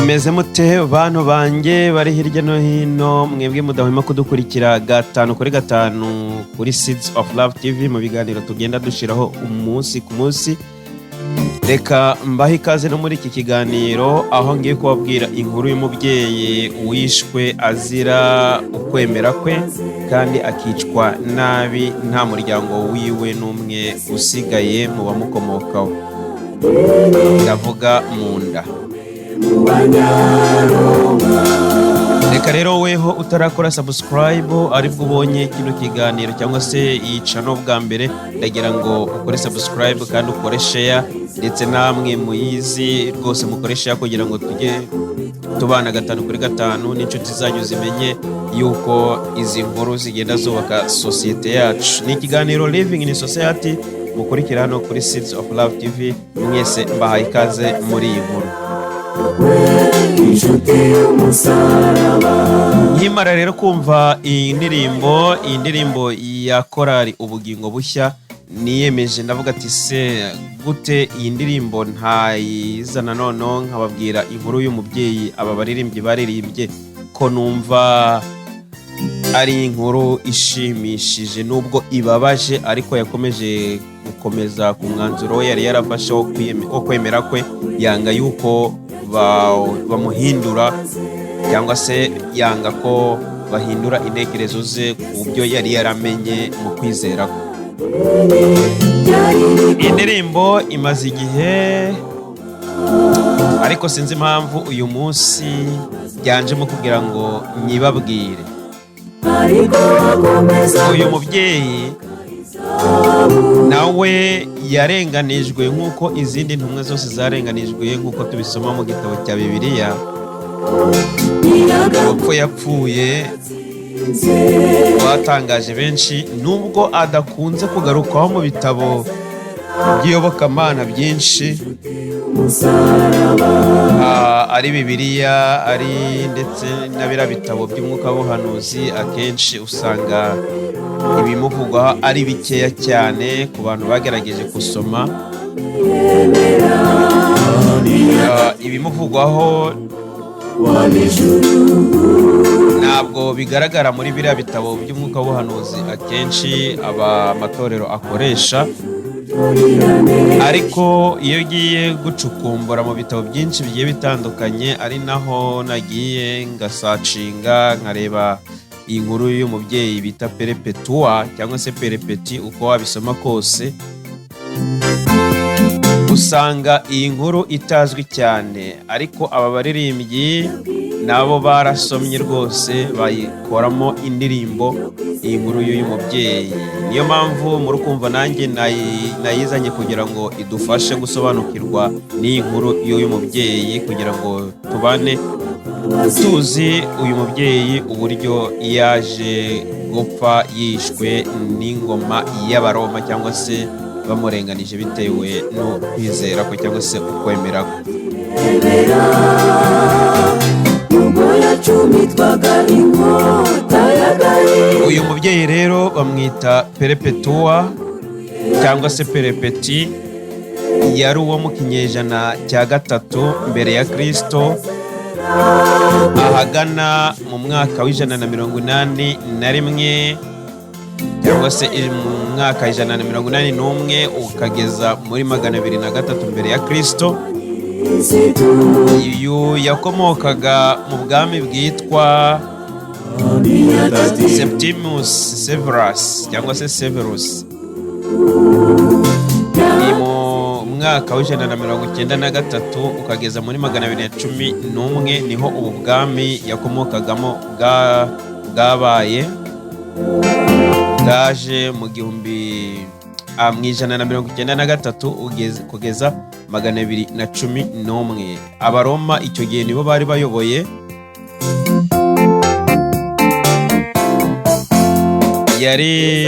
mumeze mute bantu banjye bari hirya no hino mwebwe mudahwema kudukurikira gatanu kuri Seeds of Love TV mu biganiro tugenda dushiraho umunsi ku munsi. Reka mbahe ikaze no muri iki kiganiro aho ngiye kubabwira inkuru y'umubyeyi wishwe azira ukwemera kwe kandi akicwa nabi nta muryango wiwe n'umwe usigaye mu bamukomokaho. Ndavuga mu nda. Reka rero weho utarakora subscribe aribwo ubonye kino kiganiro cyangwa se iyi channel bwa mbere, ndagira ngo ukore subscribe kandi ukore share, ndetse namwe muyizi rwose mukore share kugira ngo tujye tubana gatanu kuri gatanu n'inshuti zanyu zimenye yuko izi nkuru zigenda zubaka societe yacu. Ni ikiganiro Living in Society mukurikira hano kuri Seeds of Love TV. Mwese mbahaye ikaze muri iyi nkuru. Nkimara rero kumva iyi ndirimbo ya korali Ubugingo Bushya, niyemeje ndavuga ati se gute iyi ndirimbo ntayizana noneho nkababwira inkuru y'umubyeyi aba baririmbyi baririmbye ko numva ari inkuru ishimishije nubwo ibabaje, ariko yakomeje gukomeza ku mwanzuro yari yarafashe wo kwemera kwe, yanga yuko bamuhindura cyangwa se yanga ko bahindura intekerezo ze ku byo yari yaramenye mu kwizera kwe. Indirimbo imaze igihe, ariko sinzi impamvu uyu munsi byanjemo kugira ngo nyibabwire. Uyu mubyeyi nawe yarenganijwe nk'uko izindi ntumwa zose zarenganijwe, nk'uko tubisoma mu gitabo cya Bibiliya. Urupfu yapfuye rwatangaje benshi, nubwo adakunze kugarukwaho mu bitabo by'iyobokamana byinshi, ari Bibiliya ari ndetse na biriya bitabo by'umwuka w'ubuhanuzi. Akenshi usanga ibimuvugwaho ari bikeya cyane ku bantu bagerageje gusoma. Ibimuvugwaho ntabwo bigaragara muri biriya bitabo by'umwuka w'ubuhanuzi akenshi amatorero akoresha, ariko iyo ugiye gucukumbura mu bitabo byinshi bigiye bitandukanye, ari naho nagiye ngasacinga nkareba iyi nkuru y'umubyeyi bita Perepetua cyangwa se Perepeti, uko wabisoma kose usanga iyi nkuru itazwi cyane, ariko aba baririmbyi nabo barasomye rwose bayikoramo indirimbo iyi nkuru y'uyu mubyeyi. Niyo mpamvu muri kumva nanjye nayizanye kugira ngo idufashe gusobanukirwa n'iyi nkuru y'uyu mubyeyi, kugira ngo tubane tuzi uyu mubyeyi uburyo yaje gupfa yishwe n'ingoma y'Abaroma, cyangwa se bamurenganije bitewe no kwizera ko cyangwa se ukwemera ko. Uyu mubyeyi rero bamwita Perepetua cyangwa se Perepeti, yari uwo mu kinyejana cya gatatu mbere ya Kristo, ahagana mu mwaka w'181 cyangwa se mu mwaka 181 ukageza muri 203 mbere ya Kristo. Uyu yakomokaga mu bwami bwitwa Septimus Severus cyangwa se Severus. Ni mu mwaka w'193 ukageza muri 211 niho ubu bwami yakomokagamo bwabaye, bwaje mu 193 kugeza 211. Abaroma icyo gihe nibo bari bayoboye. Yari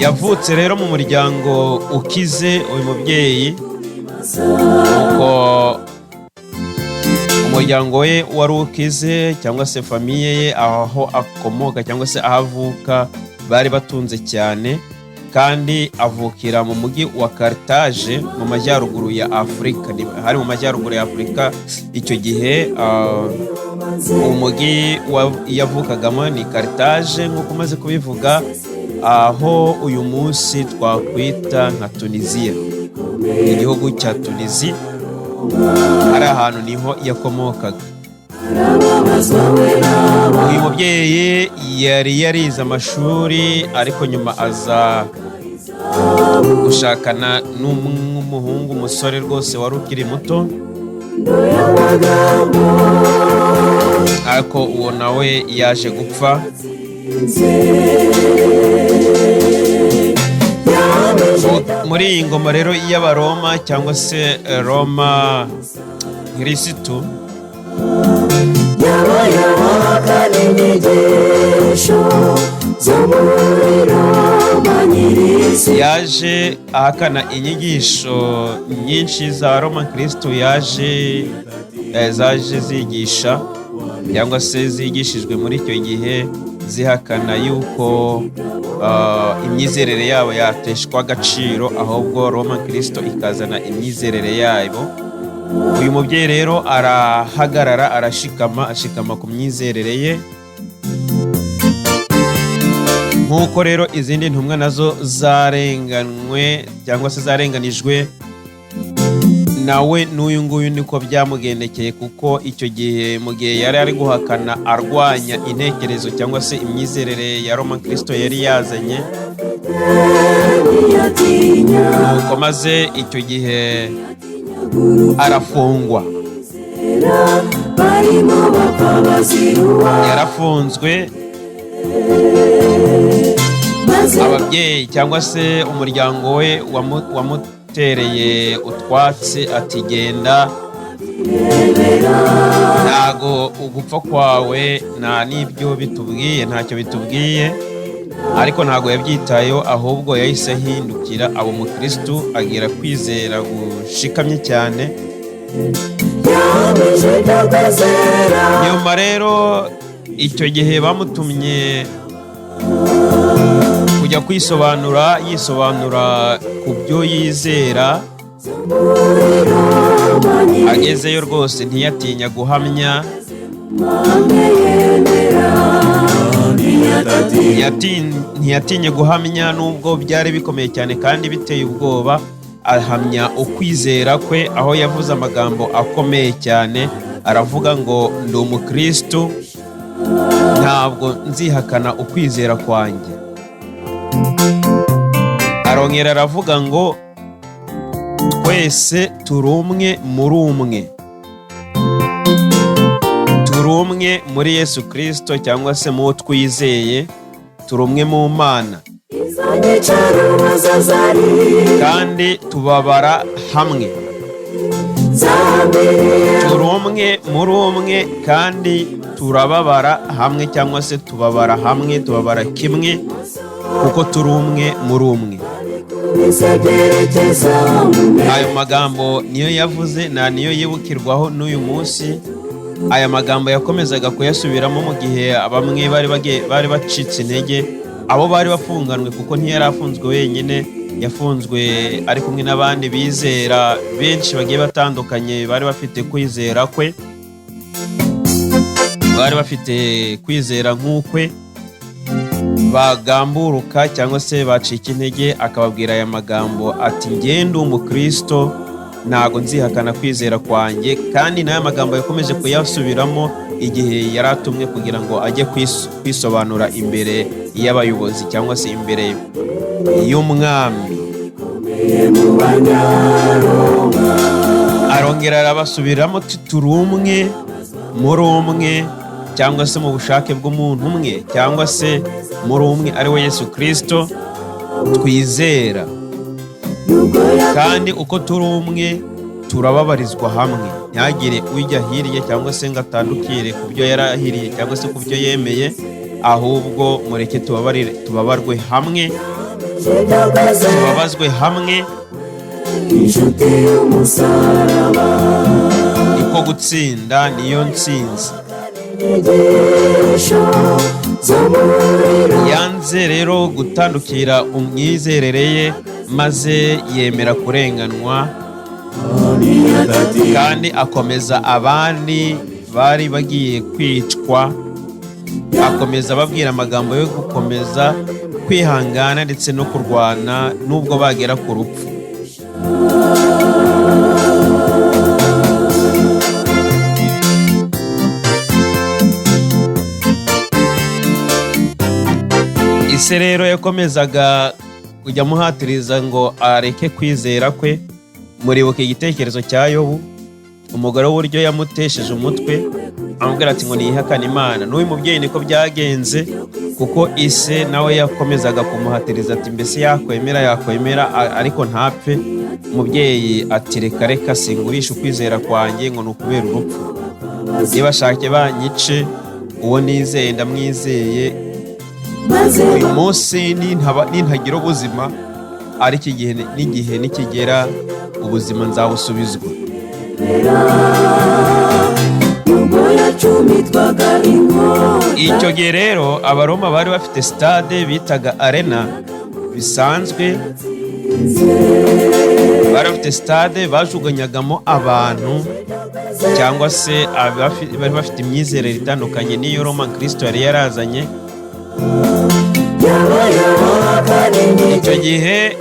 yavutse rero mu muryango ukize uyu mubyeyi, kuko umuryango we wari ukize cyangwa se famiye ye aho akomoka cyangwa se ahavuka bari batunze cyane, kandi avukira mu mujyi wa Carthage mu majyaruguru ya Afurika. Hari mu majyaruguru ya Afurika icyo gihe. Umujyi yavukagamo ni Carthage nk'uko umaze kubivuga, aho uyu munsi twakwita nka Tunisia. Igihugu cya Tunisia hari ahantu niho yakomokaga. Uyu mubyeyi yari yarize amashuri, ariko nyuma aza gushakana n'umuhungu, umusore rwose wari ukiri muto, ariko uwo nawe yaje gupfa. Muri iyi ngoma rero y'Abaroma cyangwa se Roma Kirisitu, yaje ahakana inyigisho nyinshi za Roma Kirisitu zaje zigisha cyangwa se zigishijwe muri icyo gihe, zihakana yuko imyizerere yabo yateshwa agaciro, ahubwo Roma Kirisitu ikazana imyizerere yabo. Uyu mubyeyi rero arahagarara, ashikama ku myizerere ye, nk'uko rero izindi ntumwa nazo zarenganywe cyangwa se zarenganijwe, nawe n'uyu nguyu niko byamugendekeye, kuko icyo gihe mu gihe yari ari guhakana arwanya intekerezo cyangwa se imyizerere ya Roma Kirisitu yari yazanye, nuko maze icyo gihe arafungwa. Yarafunzwe, ababyeyi cyangwa se umuryango we wamutereye utwatsi ati genda, ntago ugupfa kwawe nta n'ibyo bitubwiye, ntacyo bitubwiye. Ariko ntago yabyitayeho, ahubwo yahise ahindukira abo umukristo, agira kwizera gushikamye cyane. Nyuma rero icyo gihe bamutumye kujya yisobanura ku byo yizera. Agezeyo rwose ntiyatinya guhamya, ntiyatinye guhamya nubwo byari bikomeye cyane kandi biteye ubwoba. Ahamya ukwizera kwe, aho yavuze amagambo akomeye cyane. Aravuga ngo ndi umukristo, ntabwo nzihakana ukwizera kwanjye. Arongera aravuga ngo twese turi umwe muri umwe, turi umwe muri Yesu Kristo cyangwa se mu twizeye, turi umwe mu Mana kandi tubabara hamwe. Turi umwe muri umwe kandi turababara hamwe, cyangwa se tubabara hamwe, tubabara kimwe, kuko turi umwe muri umwe. Ayo magambo niyo yavuze, niyo yibukirwaho n'uyu munsi. Aya magambo yakomezaga kuyasubiramo mu gihe bamwe bari bacitse intege, abo bari bafunganwe, kuko ntiyari afunzwe wenyine, yafunzwe ari kumwe n'abandi bizera benshi bagiye batandukanye. Bari bafite kwizera kwe, bari bafite kwizera nk'ukwe, bagamburuka cyangwa se bacika intege. Akababwira aya magambo ati ngende umukristo, ntago nzihakana kwizera kwanjye. Kandi n'aya magambo yakomeje kuyasubiramo igihe yari atumwe kugira ngo ajye kwisobanura imbere y'abayobozi cyangwa se imbere y'umwami. Arongera arabasubiramo turi umwe muri umwe, cyangwa se mu bushake bw'umuntu umwe, cyangwa se muri umwe ari we Yesu Kristo twizera. Kandi uko turi umwe turababarizwa hamwe, ntihagire ujya hirya cyangwa se ngo atandukire ku byo yari ahiriye cyangwa se ku byo yemeye, ahubwo mureke tubabarwe hamwe, tubabazwe hamwe. Niko gutsinda, niyo ntsinzi. yanze rero gutandukira umwizerere ye, maze yemera kurenganwa kandi akomeza abandi bari bagiye kwicwa, akomeza ababwira amagambo yo gukomeza kwihangana ndetse no kurwana nubwo bagera ku rupfu. Ise rero yakomezaga kujya amuhatiriza ngo areke kwizera kwe. Muribuka igitekerezo cya Yobu, umugore w'uburyo yamutesheje umutwe amubwira ati ngo niyihakane Imana. N'uyu mubyeyi niko byagenze, kuko ise nawe yakomezaga kumuhatiriza ati mbese yakwemera ariko ntapfe. Umubyeyi ati reka singurisha ukwizera kwanjye ngo ni ukubera urupfu. Niba ashake banyice, uwo nizeye ndamwizeye. Uyu munsi nintagira ubuzima, ariko n'igihe nikigera ubuzima nzabusubizwa. Icyo gihe rero Abaroma bari bafite stade bitaga arena bisanzwe. Bari bafite stade bajuganyagamo abantu cyangwa se bari bafite imyizerere itandukanye n'iyo Roma Kristo yari yarazanye. Icyo gihe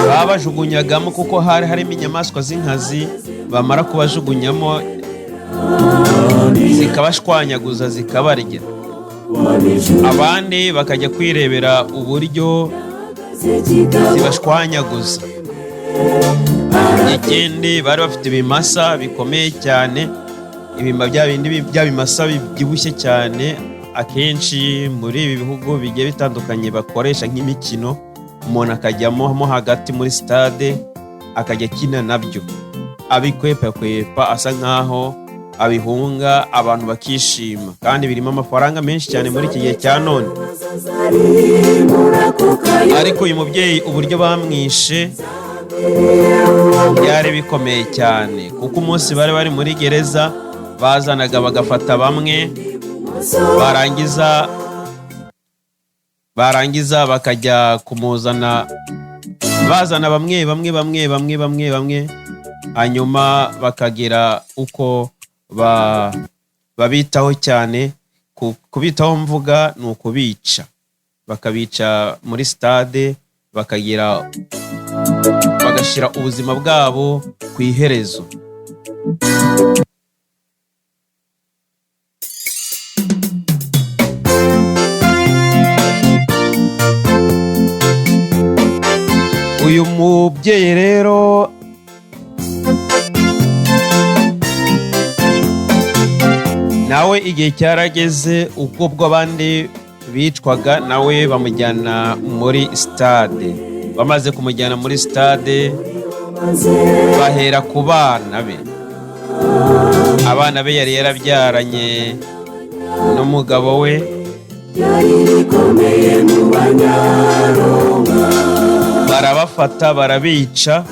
babajugunyagamo kuko hari harimo inyamaswa z'inkazi, bamara kubajugunyamo zikabashwanyaguza zikabarya. Abandi bakajya kwirebera uburyo zibashwanyaguza. Ikindi bari bafite ibimasa bikomeye cyane, bya bimasa bibyibushye cyane. Akenshi muri ibi bihugu bigiye bitandukanye bakoresha nk'imikino, umuntu akajyamo hagati muri stade akajya akina nabyo, abikwepa asa nkaho abihunga, abantu bakishima, kandi birimo amafaranga menshi cyane muri iki gihe cya none. Ariko uyu mubyeyi uburyo bamwishe byari bikomeye cyane, kuko umunsi bari muri gereza bazanaga bagafata bamwe, barangiza bakajya kumuzana, bazana bamwe, hanyuma bakagira uko babitaho cyane. Kubitaho mvuga ni ukubica, bakabica muri stade, bagashyira ubuzima bwabo ku iherezo. Uyu mubyeyi rero nawe igihe cyarageze ubwo abandi bicwaga, nawe bamujyana muri stade. Bamaze kumujyana muri stade bahera ku bana be. Abana be yari yarabyaranye n'umugabo we, barabafata barabica,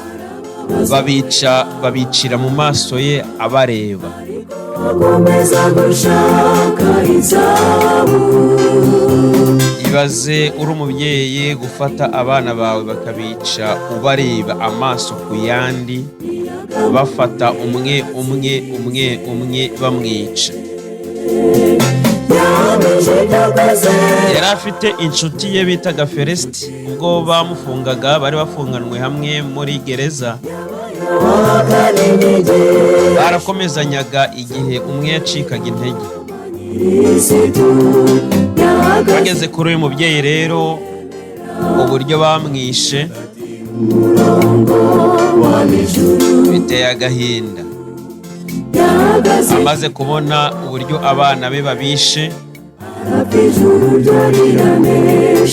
babicira mu maso ye abareba. Ibaze uri umubyeyi gufata abana bawe bakabica ubareba amaso ku yandi, bafata umwe bamwica. Yari afite inshuti ye bitaga Felisiti. Ubwo bamufungaga, bari bafunganwe hamwe muri gereza, barakomezanyaga igihe umwe yacikaga intege. Bageze kuri uyu mubyeyi rero, uburyo bamwishe biteye agahinda. Amaze kubona uburyo abana be babishe,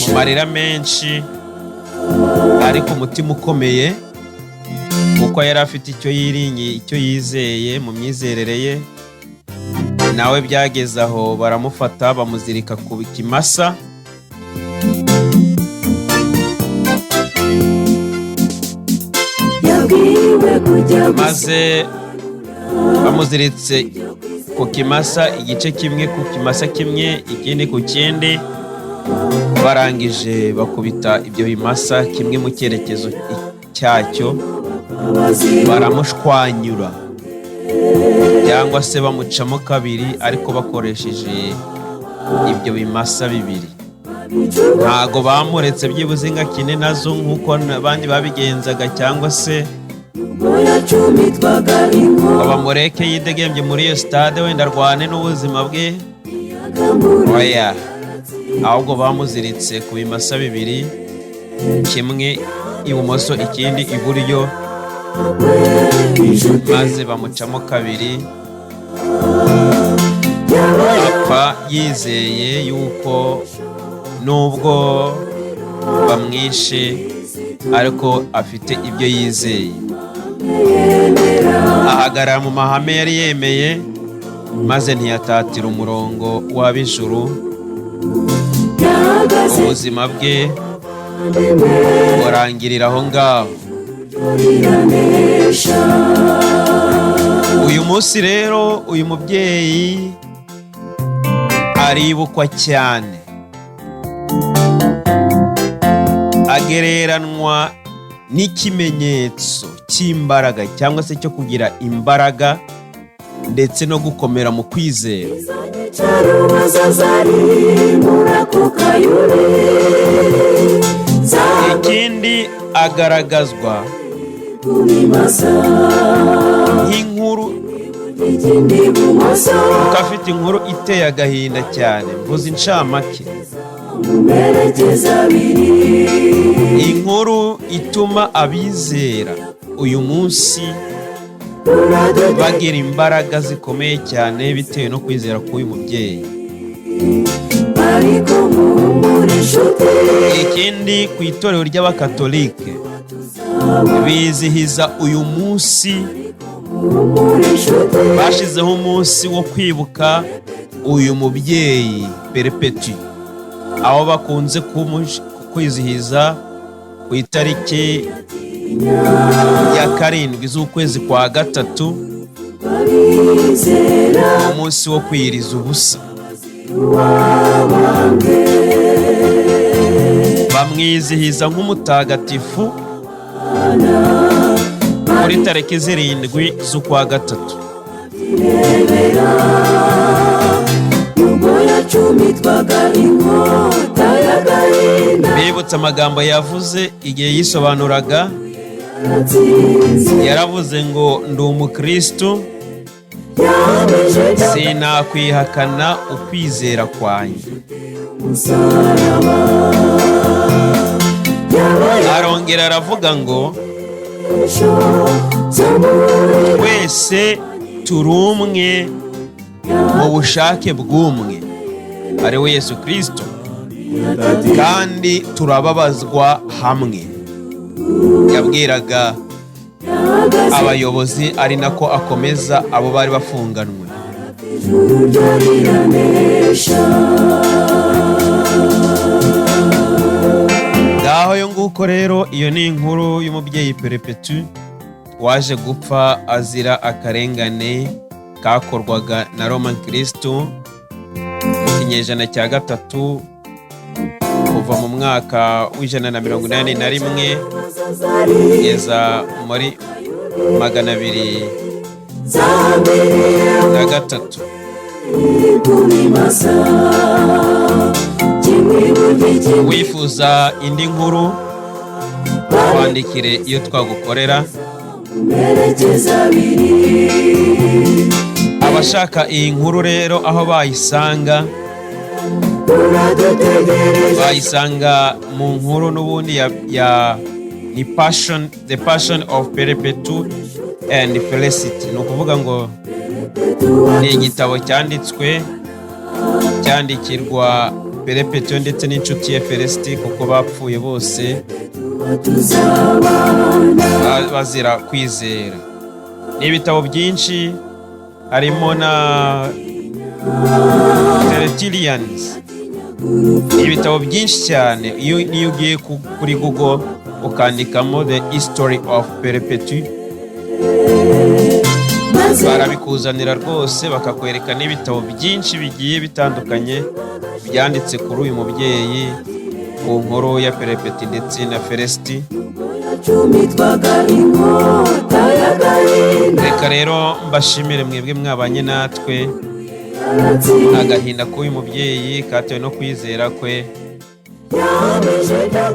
mu marira menshi ariko umutima ukomeye, kuko yari afite icyo yiringiye, icyo yizeye mu myizerere ye. Nawe byageze aho baramufata bamuzirika ku kimasa, maze bamuziritse ku kimasa, igice kimwe ku kimasa kimwe, ikindi ku kindi. Barangije bakubita ibyo bimasa kimwe mu cyerekezo cyacyo, baramushwanyura cyangwa se bamucamo kabiri, ariko bakoresheje ibyo bimasa bibiri. Ntago bamuretse byibuze inka kine nazo nk'uko abandi babigenzaga, cyangwa se bamureke yidegembye muri iyo stade wenda arwane n'ubuzima bwe. Oya, ahubwo bamuziritse ku bimasa bibiri, kimwe ibumoso ikindi iburyo, maze bamucamo kabiri. Apfa yizeye yuko nubwo bamwishe ariko afite ibyo yizeye. Ahagarara mu mahame yari yemeye, maze ntiyatatira umurongo w'ab'ijuru. Ubuzima bwe burangirira aho ngaho. Uyu munsi rero uyu mubyeyi aribukwa cyane, agereranwa n'ikimenyetso cy'imbaraga cyangwa se cyo kugira imbaraga ndetse no gukomera mu kwizera. Ikindi agaragazwa nk'inkuru, kuko afite inkuru iteye agahinda cyane. Mvuze incamake, inkuru ituma abizera uyu munsi bagira imbaraga zikomeye cyane bitewe no kwizera k'uyu mubyeyi. Ikindi, ku itorero ry'abakatolike bizihiza uyu munsi, bashizeho umunsi wo kwibuka uyu mubyeyi Perpetu, aho bakunze kwizihiza ku itariki ya 7 z'ukwezi kwa gatatu, umunsi wo kwiyiriza ubusa. Bamwizihiza nk'umutagatifu kuri tariki 7 z'ukwa gatatu. Bibutse amagambo yavuze igihe yisobanuraga. Yaravuze ngo ndi umukristo, sinakwihakana ukwizera kwanjye. Arongera aravuga ngo twese turi umwe mu bushake bw'umwe, ari we Yesu Kristo, kandi turababazwa hamwe. Yabwiraga abayobozi, ari nako akomeza abo bari bafunganwe. Ngaho yo nguko rero, iyo ni inkuru y'umubyeyi Perpetu waje gupfa azira akarengane kakorwaga na Roman Kristo mu kinyejana cya gatatu, kuva mu mwaka w'181 kugeza muri 203. Wifuza indi nkuru, twandikire iyo twagukorera. Abashaka iyi nkuru rero aho bayisanga, bayisanga mu nkuru n'ubundi ya ni Passion, The Passion of Perpetu and Felicity. Ni ukuvuga ngo ni igitabo cyandikirwa Perpetu ndetse n'inshuti ye Felicity, kuko bapfuye bose bazira kwizera. Ni ibitabo byinshi, harimo na Tertullians. Ni ibitabo byinshi cyane. Iyo ugiye kuri Google ukandikamo The History of Perpetu, barabikuzanira rwose, bakakwereka n'ibitabo byinshi bigiye bitandukanye byanditse kuri uyu mubyeyi ku nkuru ya Perepeti ndetse na Feresiti. Reka rero mbashimire mwebwe mwabanye natwe. Agahinda k'uyu mubyeyi katewe no kwizera kwe. Reka